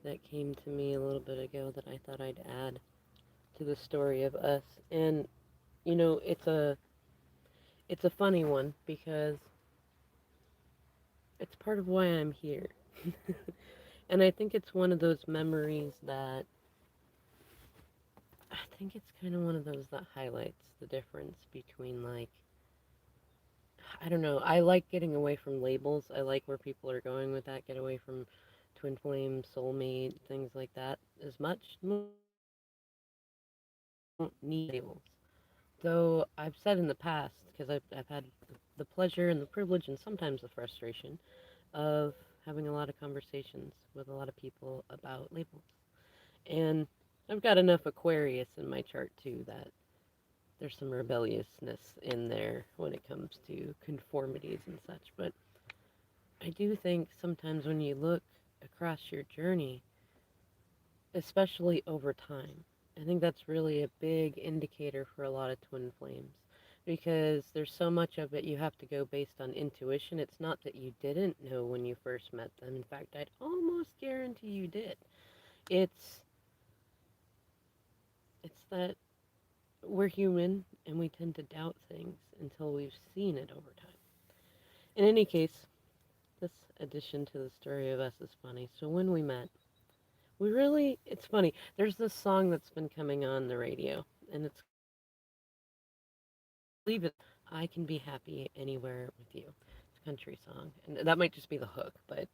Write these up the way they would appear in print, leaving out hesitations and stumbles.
that came to me a little bit ago that I thought I'd add to the story of us. And it's a funny one because it's part of why I'm here. And I think it's one of those memories that I think it's kind of one of those that highlights the difference between, like, I don't know. I like getting away from labels. I like where people are going with that. Get away from twin flame, soulmate, things like that as much. Don't need labels. Though I've said in the past, because I've had the pleasure and the privilege and sometimes the frustration of having a lot of conversations with a lot of people about labels. And I've got enough Aquarius in my chart too that there's some rebelliousness in there when it comes to conformities and such. But I do think sometimes when you look across your journey, especially over time, I think that's really a big indicator for a lot of twin flames because there's so much of it you have to go based on intuition. It's not that you didn't know when you first met them. In fact, I'd almost guarantee you did. It's it's that we're human and we tend to doubt things until we've seen it over time. In any case, this addition to the story of us is funny. So when we met, it's funny. There's this song that's been coming on the radio, and it's, believe it, I Can Be Happy Anywhere with You. It's a country song, and that might just be the hook, but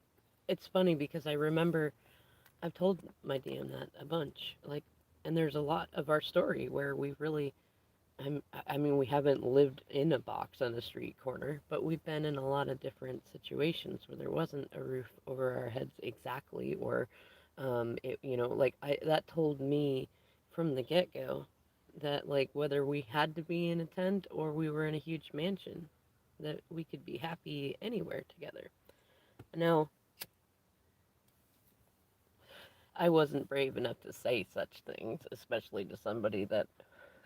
it's funny because I remember I've told my DM that a bunch, like, and there's a lot of our story where we really, I mean, we haven't lived in a box on a street corner, but we've been in a lot of different situations where there wasn't a roof over our heads exactly, or, like that told me from the get go that, like, whether we had to be in a tent or we were in a huge mansion, that we could be happy anywhere together. Now, I wasn't brave enough to say such things, especially to somebody that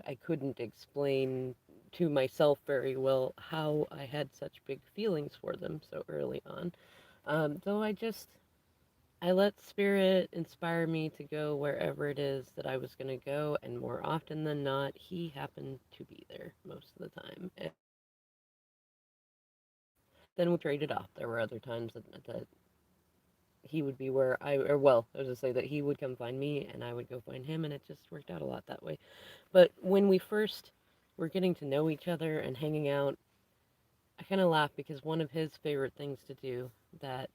I couldn't explain to myself very well how I had such big feelings for them so early on. Though I let spirit inspire me to go wherever it is that I was going to go, and more often than not, he happened to be there most of the time. And then we traded off. There were other times that he would be where I was to say that he would come find me and I would go find him, and it just worked out a lot that way. But when we first were getting to know each other and hanging out, I kind of laugh because one of his favorite things to do that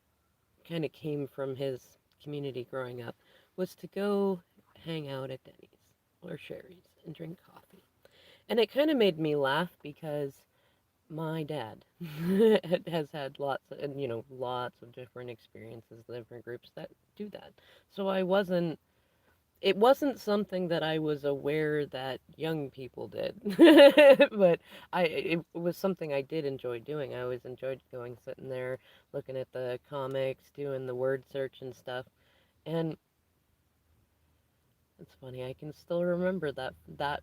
kind of came from his community growing up was to go hang out at Denny's or Sherry's and drink coffee. And it kind of made me laugh because my dad has had lots of different experiences, different groups that do that. So it wasn't something that I was aware that young people did, but it was something I did enjoy doing. I always enjoyed going, sitting there, looking at the comics, doing the word search and stuff. And it's funny, I can still remember that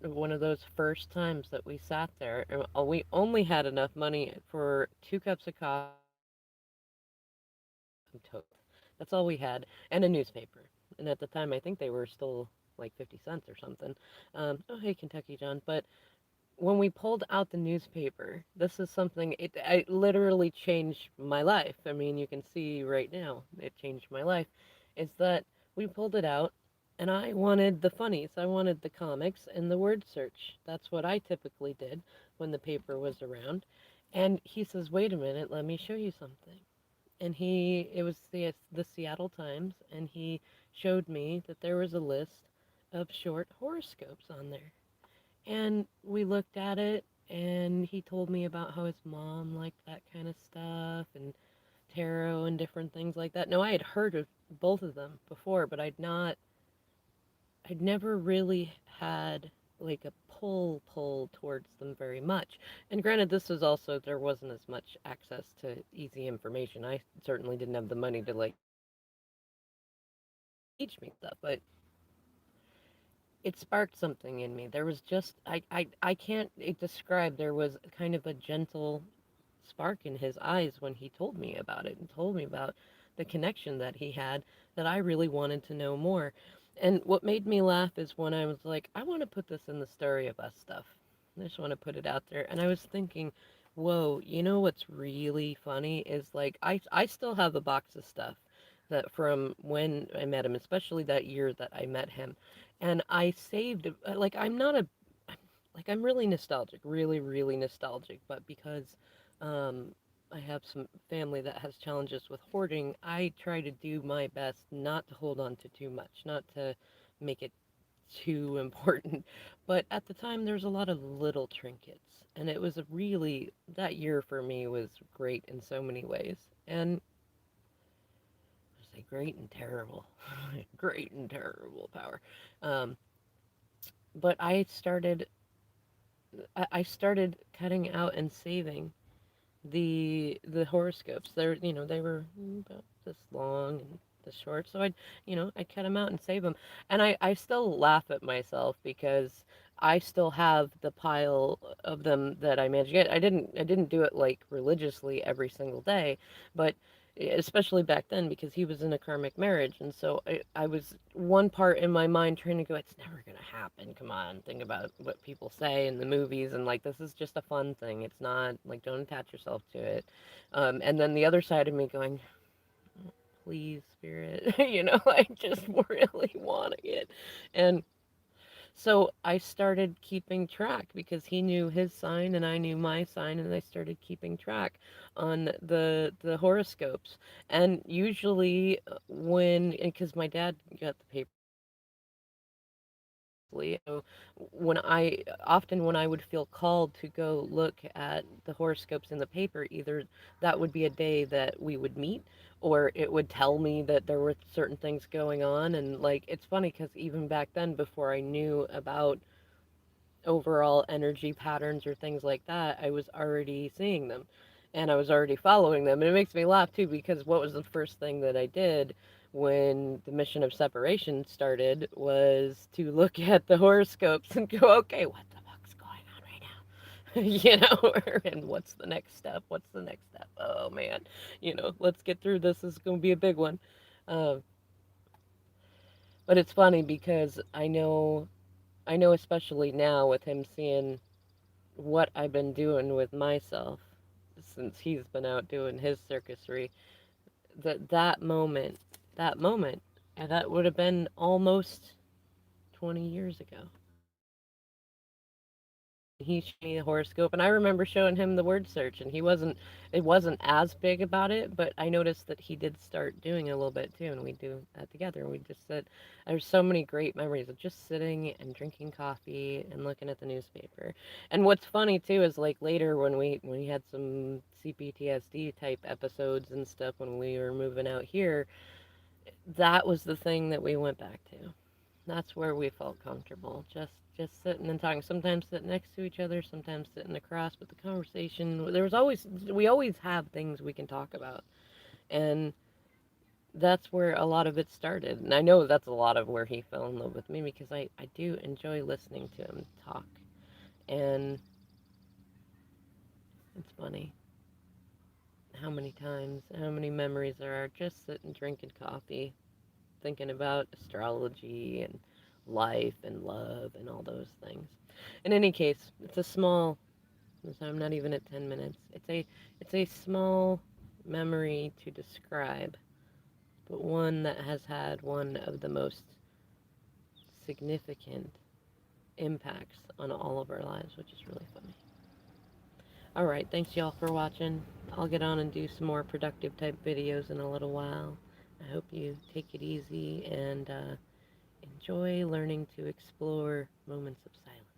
one of those first times that we sat there, and we only had enough money for 2 cups of coffee, and toast. That's all we had, and a newspaper. And at the time, I think they were still like 50 cents or something. Oh, hey, Kentucky John. But when we pulled out the newspaper, this is something, it literally changed my life. I mean, you can see right now, it changed my life. Is that we pulled it out, and I wanted the funnies. I wanted the comics and the word search. That's what I typically did when the paper was around. And he says, wait a minute, let me show you something. And it was the Seattle Times, and he showed me that there was a list of short horoscopes on there. And we looked at it, and he told me about how his mom liked that kind of stuff, and tarot and different things like that. Now, I had heard of both of them before, but I'd never really had like a pull towards them very much. And granted, this was also, there wasn't as much access to easy information. I certainly didn't have the money to like teach me stuff, but it sparked something in me. There was just I can't describe. There was kind of a gentle spark in his eyes when he told me about it and told me about the connection that he had that I really wanted to know more. And what made me laugh is when I was like, I want to put this in the Story of Us stuff. I just want to put it out there. And I was thinking, whoa, you know what's really funny is like I still have a box of stuff that from when I met him, especially that year that I met him. And I saved like I'm not a like I'm really nostalgic, really, really nostalgic, but because um, I have some family that has challenges with hoarding, I try to do my best not to hold on to too much, not to make it too important. But at the time, there's a lot of little trinkets, and it was a really that year for me was great in so many ways, and I say great and terrible, great and terrible power. Um, but I started cutting out and saving the horoscopes. They're they were about this long and this short, so I'd cut them out and save them. And I still laugh at myself because I still have the pile of them that I managed to get. I didn't do it like religiously every single day, but especially back then because he was in a karmic marriage, and so I was one part in my mind trying to go, it's never gonna happen, come on, think about what people say in the movies, and like this is just a fun thing, it's not like, don't attach yourself to it. And then the other side of me going, please spirit, I just really wanting it. And so I started keeping track because he knew his sign and I knew my sign, and I started keeping track on the horoscopes. And usually when, because my dad got the paper religiously, so when I would feel called to go look at the horoscopes in the paper, either that would be a day that we would meet, or it would tell me that there were certain things going on. And like it's funny because even back then, before I knew about overall energy patterns or things like that, I was already seeing them and I was already following them. And it makes me laugh too because what was the first thing that I did when the mission of separation started was to look at the horoscopes and go, okay, what the fuck's going on right now? And what's the next step? What's the next step? Oh man, let's get through this. This is going to be a big one. Uh, but it's funny because I know especially now with him seeing what I've been doing with myself since he's been out doing his circusry, that moment, and that would have been almost 20 years ago. He showed me the horoscope, and I remember showing him the word search, and it wasn't as big about it, but I noticed that he did start doing it a little bit too, and we do that together. And we just said, there's so many great memories of just sitting and drinking coffee and looking at the newspaper. And what's funny too is like later when we had some CPTSD type episodes and stuff when we were moving out here, that was the thing that we went back to. That's where we felt comfortable. Just sitting and talking. Sometimes sitting next to each other, sometimes sitting across, but the conversation we always have things we can talk about. And that's where a lot of it started. And I know that's a lot of where he fell in love with me because I do enjoy listening to him talk. And it's funny how many memories there are just sitting drinking coffee, thinking about astrology and life and love and all those things. In any case, it's a small, so I'm not even at 10 minutes. It's a small memory to describe, but one that has had one of the most significant impacts on all of our lives, which is really funny. All right, thanks y'all for watching. I'll get on and do some more productive type videos in a little while. I hope you take it easy and enjoy learning to explore moments of silence.